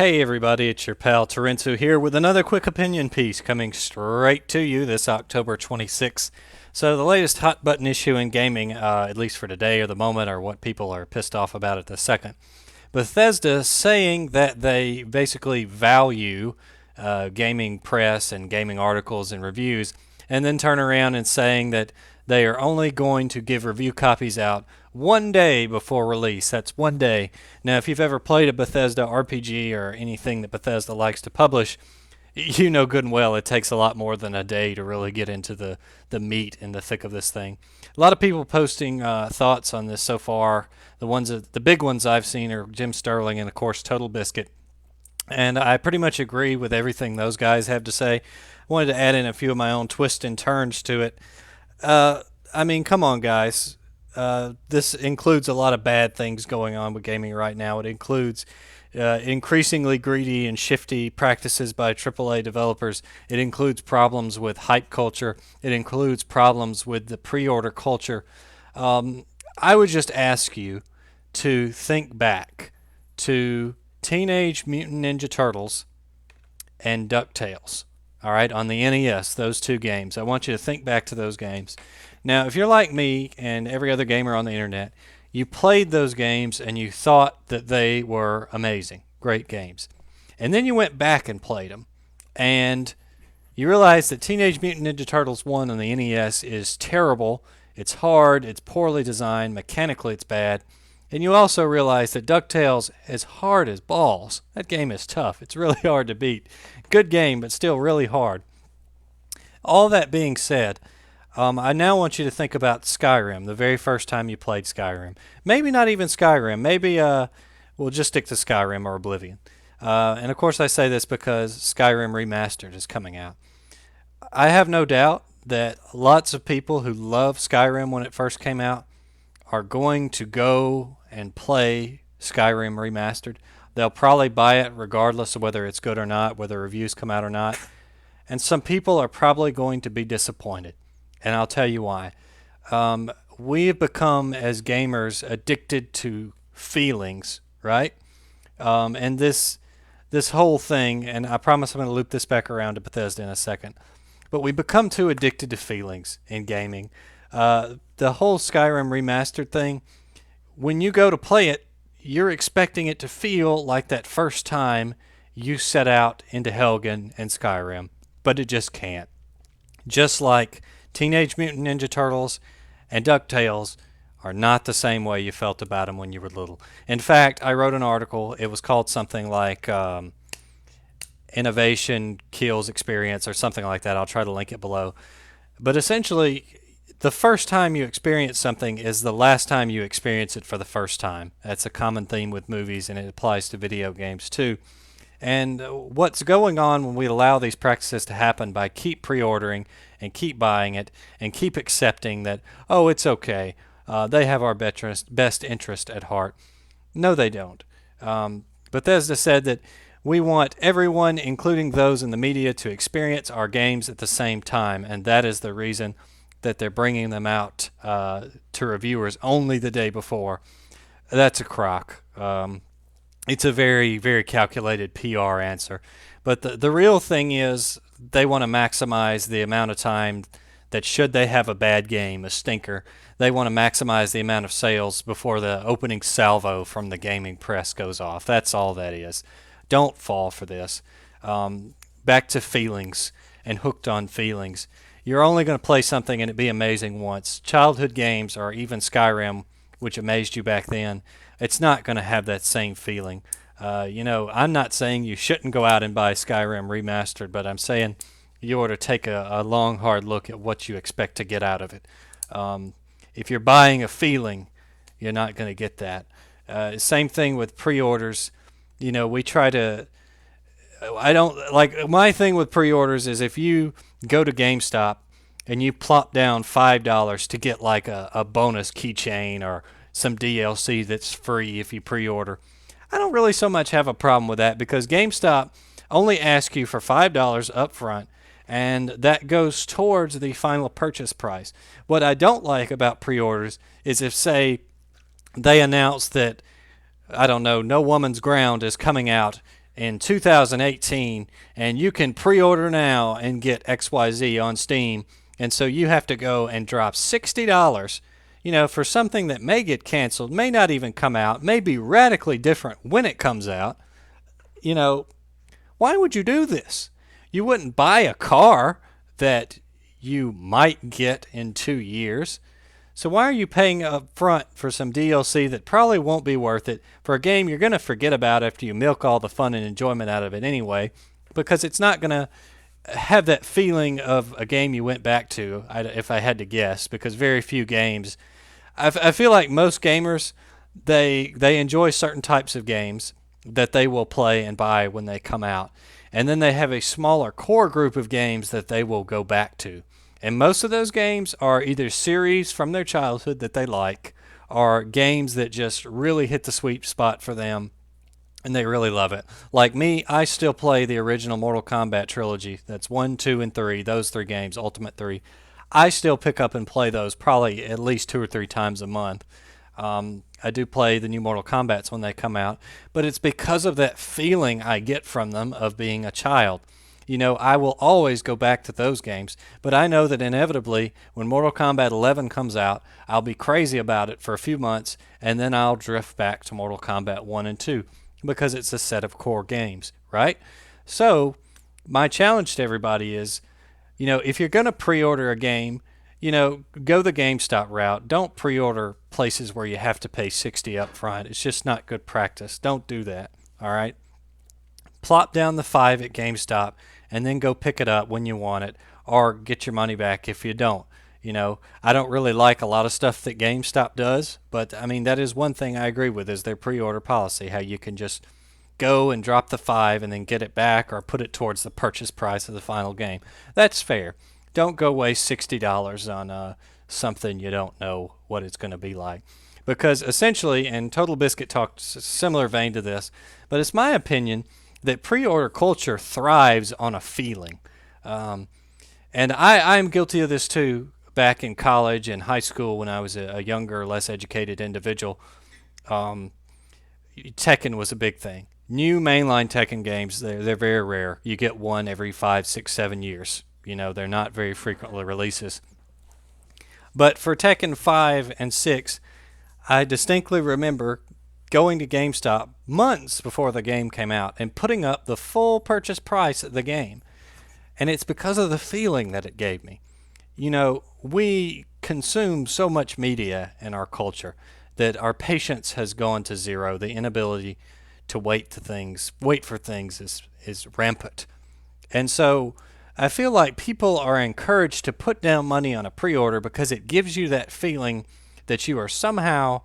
Hey everybody, it's your pal Terenzu here with another quick opinion piece coming straight to you this October 26th. So the latest hot button issue in gaming, at least for today or the moment, or what people are pissed off about at the second. Bethesda saying that they basically value gaming press and gaming articles and reviews, and then turn around and saying that they are only going to give review copies out one day before release. That's one day. Now, if you've ever played a Bethesda RPG or anything that Bethesda likes to publish, you know good and well it takes a lot more than a day to really get into the meat and the thick of this thing. A lot of people posting thoughts on this so far. The big ones I've seen are Jim Sterling and of course Total Biscuit, and I pretty much agree with everything those guys have to say. I wanted to add in a few of my own twists and turns to it. I mean, come on, guys. This includes a lot of bad things going on with gaming right now. It includes increasingly greedy and shifty practices by AAA developers. It includes problems with hype culture. It includes problems with the pre-order culture. I would just ask you to think back to Teenage Mutant Ninja Turtles and DuckTales. All right, on the NES, those two games. I want you to think back to those games. Now, if you're like me and every other gamer on the internet, you played those games and you thought that they were amazing, great games. And then you went back and played them, and you realized that Teenage Mutant Ninja Turtles 1 on the NES is terrible, it's hard, it's poorly designed, mechanically it's bad. And you also realize that DuckTales is hard as balls. That game is tough. It's really hard to beat. Good game, but still really hard. All that being said, I now want you to think about Skyrim, the very first time you played Skyrim. Maybe not even Skyrim. Maybe we'll just stick to Skyrim or Oblivion. And of course, I say this because Skyrim Remastered is coming out. I have no doubt that lots of people who loved Skyrim when it first came out are going to go and play Skyrim Remastered. They'll probably buy it regardless of whether it's good or not, whether reviews come out or not. And some people are probably going to be disappointed. And I'll tell you why. We have become, as gamers, addicted to feelings, right? And this whole thing, and I promise I'm going to loop this back around to Bethesda in a second, but we become too addicted to feelings in gaming. The whole Skyrim Remastered thing, when you go to play it, you're expecting it to feel like that first time you set out into Helgen and Skyrim, but it just can't. Just like Teenage Mutant Ninja Turtles and DuckTales are not the same way you felt about them when you were little. In fact, I wrote an article. It was called something like Innovation Kills Experience or something like that. I'll try to link it below. But essentially, the first time you experience something is the last time you experience it for the first time. That's a common theme with movies, and it applies to video games too. And what's going on when we allow these practices to happen by keep pre-ordering and keep buying it and keep accepting that, oh, it's okay, they have our best interest at heart. No, they don't. Bethesda said that we want everyone, including those in the media, to experience our games at the same time, and that is the reason that they're bringing them out to reviewers only the day before. That's a crock. It's a very, very calculated PR answer. But the real thing is they want to maximize the amount of time that should they have a bad game, a stinker, they want to maximize the amount of sales before the opening salvo from the gaming press goes off. That's all that is. Don't fall for this. Back to feelings and hooked on feelings. You're only going to play something and it be amazing once. Childhood games, or even Skyrim, which amazed you back then, it's not going to have that same feeling. I'm not saying you shouldn't go out and buy Skyrim Remastered, but I'm saying you ought to take a long, hard look at what you expect to get out of it. If you're buying a feeling, you're not going to get that. Same thing with pre-orders. We try to... I don't... Like, my thing with pre-orders is if you go to GameStop and you plop down $5 to get like a bonus keychain or some DLC that's free if you pre-order, I don't really so much have a problem with that because GameStop only asks you for $5 up front, and that goes towards the final purchase price. What I don't like about pre-orders is if, say, they announce that, I don't know, No Woman's Ground is coming out in 2018, and you can pre-order now and get XYZ on Steam, and so you have to go and drop $60, for something that may get canceled, may not even come out, may be radically different when it comes out. You know, why would you do this? You wouldn't buy a car that you might get in 2 years. So why are you paying up front for some DLC that probably won't be worth it for a game you're going to forget about after you milk all the fun and enjoyment out of it anyway? Because it's not going to have that feeling of a game you went back to, if I had to guess, because very few games. I feel like most gamers, they enjoy certain types of games that they will play and buy when they come out. And then they have a smaller core group of games that they will go back to. And most of those games are either series from their childhood that they like, or games that just really hit the sweet spot for them and they really love it. Like me, I still play the original Mortal Kombat trilogy. That's 1, 2, and 3, those three games, Ultimate 3. I still pick up and play those probably at least 2 or 3 times a month. I do play the new Mortal Kombats when they come out, but it's because of that feeling I get from them of being a child. I will always go back to those games, but I know that inevitably, when Mortal Kombat 11 comes out, I'll be crazy about it for a few months, and then I'll drift back to Mortal Kombat 1 and 2 because it's a set of core games, right? So, my challenge to everybody is, if you're going to pre-order a game, go the GameStop route. Don't pre-order places where you have to pay 60 up front. It's just not good practice. Don't do that, all right? Plop down the 5 at GameStop and then go pick it up when you want it or get your money back if you don't. I don't really like a lot of stuff that GameStop does, but I mean, that is one thing I agree with is their pre-order policy, how you can just go and drop the 5 and then get it back or put it towards the purchase price of the final game. That's fair. Don't go waste $60 on something you don't know what it's going to be like. Because essentially, and Total Biscuit talked similar vein to this, but it's my opinion that pre-order culture thrives on a feeling. And I'm guilty of this too back in college and high school when I was a younger, less educated individual. Tekken was a big thing. New mainline Tekken games, they're very rare. You get one every 5, 6, 7 years. They're not very frequently releases. But for Tekken 5 and 6, I distinctly remember going to GameStop months before the game came out and putting up the full purchase price of the game. And it's because of the feeling that it gave me. We consume so much media in our culture that our patience has gone to zero. The inability to wait for things is rampant. And so I feel like people are encouraged to put down money on a pre-order because it gives you that feeling that you are somehow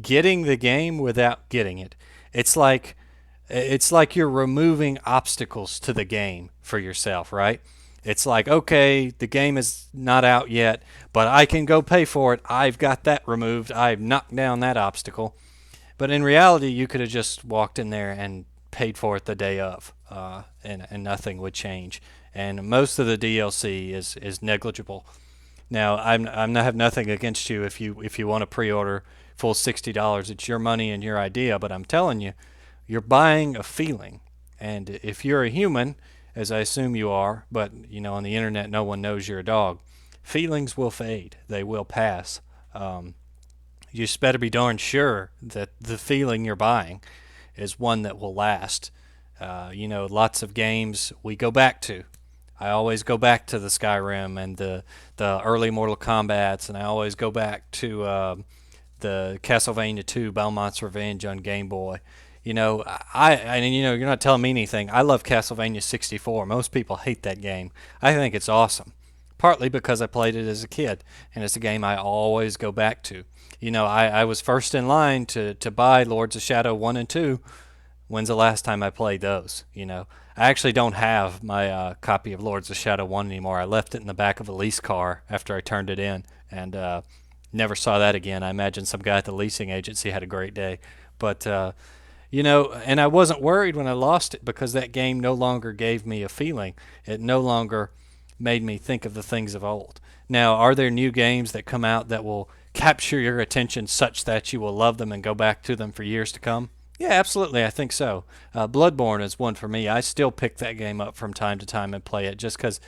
getting the game without getting it. It's like you're removing obstacles to the game for yourself, right? It's like, okay, the game is not out yet, but I can go pay for it. I've got that removed. I've knocked down that obstacle. But in reality, you could have just walked in there and paid for it the day of, and nothing would change. And most of the DLC is negligible. Now, I have nothing against you if you want to pre-order full $60. It's your money and your idea, but I'm telling you, you're buying a feeling. And if you're a human, as I assume you are, but on the internet no one knows you're a dog, feelings will fade. They will pass. You just better be darn sure that the feeling you're buying is one that will last. Lots of games we go back to. I always go back to the Skyrim and the early Mortal Kombats, and I always go back to the Castlevania 2 Belmont's Revenge on Game Boy. You're not telling me anything. I love Castlevania 64. Most people hate that game. I think it's awesome, partly because I played it as a kid, and it's a game I always go back to. I was first in line to buy Lords of Shadow 1 and 2. When's the last time I played those? I actually don't have my copy of Lords of Shadow 1 anymore. I left it in the back of a lease car after I turned it in, and never saw that again. I imagine some guy at the leasing agency had a great day. But and I wasn't worried when I lost it because that game no longer gave me a feeling. It no longer made me think of the things of old. Now, are there new games that come out that will capture your attention such that you will love them and go back to them for years to come? Yeah, absolutely. I think so. Bloodborne is one for me. I still pick that game up from time to time and play it just because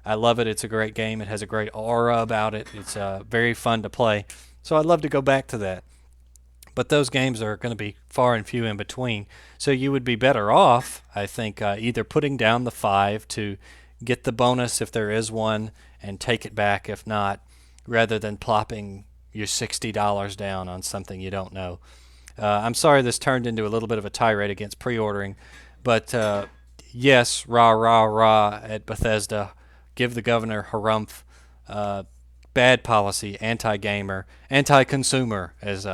I love it. It's a great game. It has a great aura about it. It's very fun to play. So I'd love to go back to that. But those games are going to be far and few in between. So you would be better off, I think, either putting down the 5 to get the bonus if there is one and take it back if not, rather than plopping your $60 down on something you don't know. I'm sorry this turned into a little bit of a tirade against pre-ordering, but yes, rah rah rah at Bethesda, give the governor harumph, uh, bad policy, anti-gamer, anti-consumer, as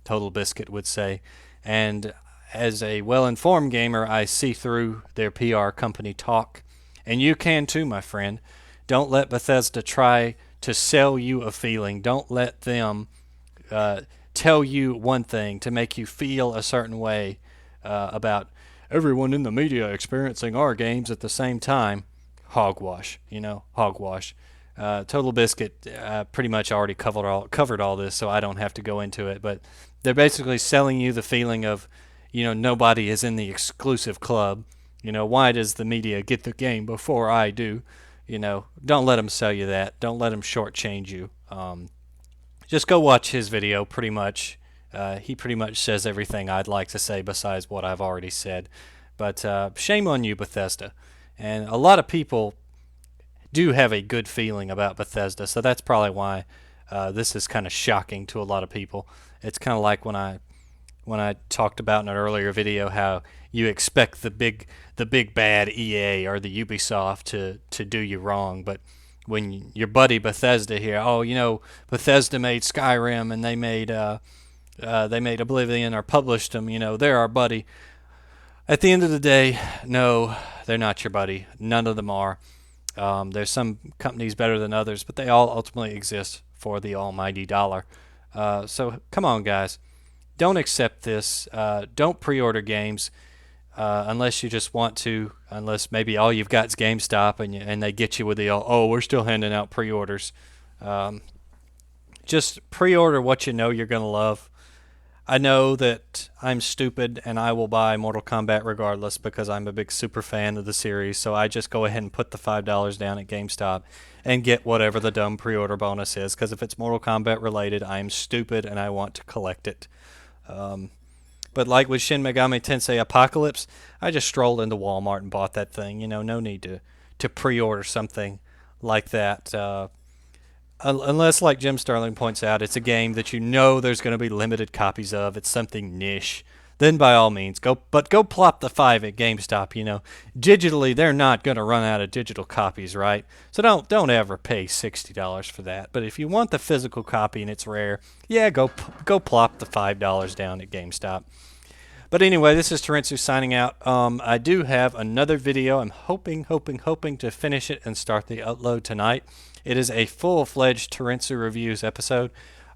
Total Biscuit would say, and as a well-informed gamer, I see through their PR company talk, and you can too, my friend. Don't let Bethesda try to sell you a feeling. Don't let them uh, tell you one thing to make you feel a certain way about everyone in the media experiencing our games at the same time. Hogwash, hogwash. Total Biscuit pretty much already covered all this, so I don't have to go into it. But they're basically selling you the feeling of, nobody is in the exclusive club. Why does the media get the game before I do? Don't let them sell you that. Don't let them shortchange you. Just go watch his video, pretty much. He pretty much says everything I'd like to say besides what I've already said. But shame on you, Bethesda. And a lot of people do have a good feeling about Bethesda, so that's probably why this is kind of shocking to a lot of people. It's kind of like when I talked about in an earlier video how you expect the big bad EA or the Ubisoft to do you wrong, but when your buddy Bethesda here, oh, Bethesda made Skyrim and they made Oblivion or published them, they're our buddy. At the end of the day, no, they're not your buddy. None of them are. There's some companies better than others, but they all ultimately exist for the almighty dollar. So come on, guys. Don't accept this. Don't pre-order games unless you just want to. Unless maybe all you've got is GameStop and they get you with the oh, we're still handing out pre-orders. Um, just pre-order what you know you're gonna love. I know that I'm stupid and I will buy Mortal Kombat regardless because I'm a big super fan of the series. So I just go ahead and put the $5 down at GameStop and get whatever the dumb pre-order bonus is. Because if it's Mortal Kombat related, I'm stupid and I want to collect it. Um, but like with Shin Megami Tensei Apocalypse, I just strolled into Walmart and bought that thing. No need to pre-order something like that. Unless, like Jim Sterling points out, it's a game that there's going to be limited copies of. It's something niche. Then by all means, go plop the 5 at GameStop. Digitally they're not going to run out of digital copies, right? So don't ever pay $60 for that. But if you want the physical copy and it's rare, yeah, go plop the $5 down at GameStop. But anyway, this is Terensu signing out. I do have another video. I'm hoping to finish it and start the upload tonight. It is a full-fledged Terensu Reviews episode.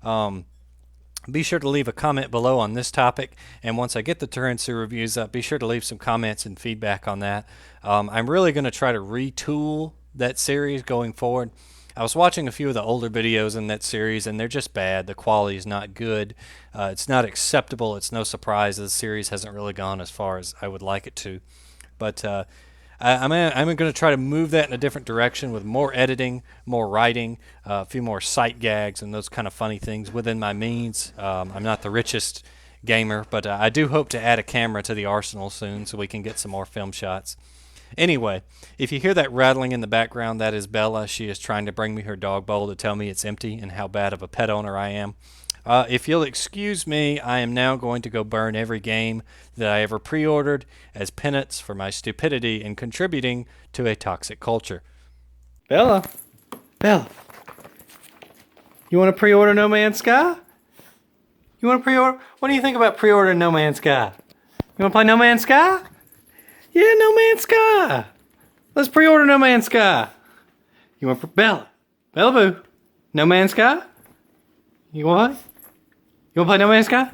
Be sure to leave a comment below on this topic, and once I get the Terensu Reviews up, be sure to leave some comments and feedback on that. I'm really going to try to retool that series going forward. I was watching a few of the older videos in that series, and they're just bad. The quality is not good. It's not acceptable. It's no surprise the series hasn't really gone as far as I would like it to. But I'm going to try to move that in a different direction with more editing, more writing, a few more sight gags, and those kind of funny things within my means. I'm not the richest gamer, but I do hope to add a camera to the arsenal soon so we can get some more film shots. Anyway, if you hear that rattling in the background, that is Bella. She is trying to bring me her dog bowl to tell me it's empty and how bad of a pet owner I am. If you'll excuse me, I am now going to go burn every game that I ever pre-ordered as penance for my stupidity in contributing to a toxic culture. Bella? Bella? You want to pre-order No Man's Sky? You want to pre-order? What do you think about pre-ordering No Man's Sky? You want to play No Man's Sky? Yeah, No Man's Sky. Let's pre-order No Man's Sky. You want Bella? Bella Boo? No Man's Sky? You want to play? You want to play No Man's Sky?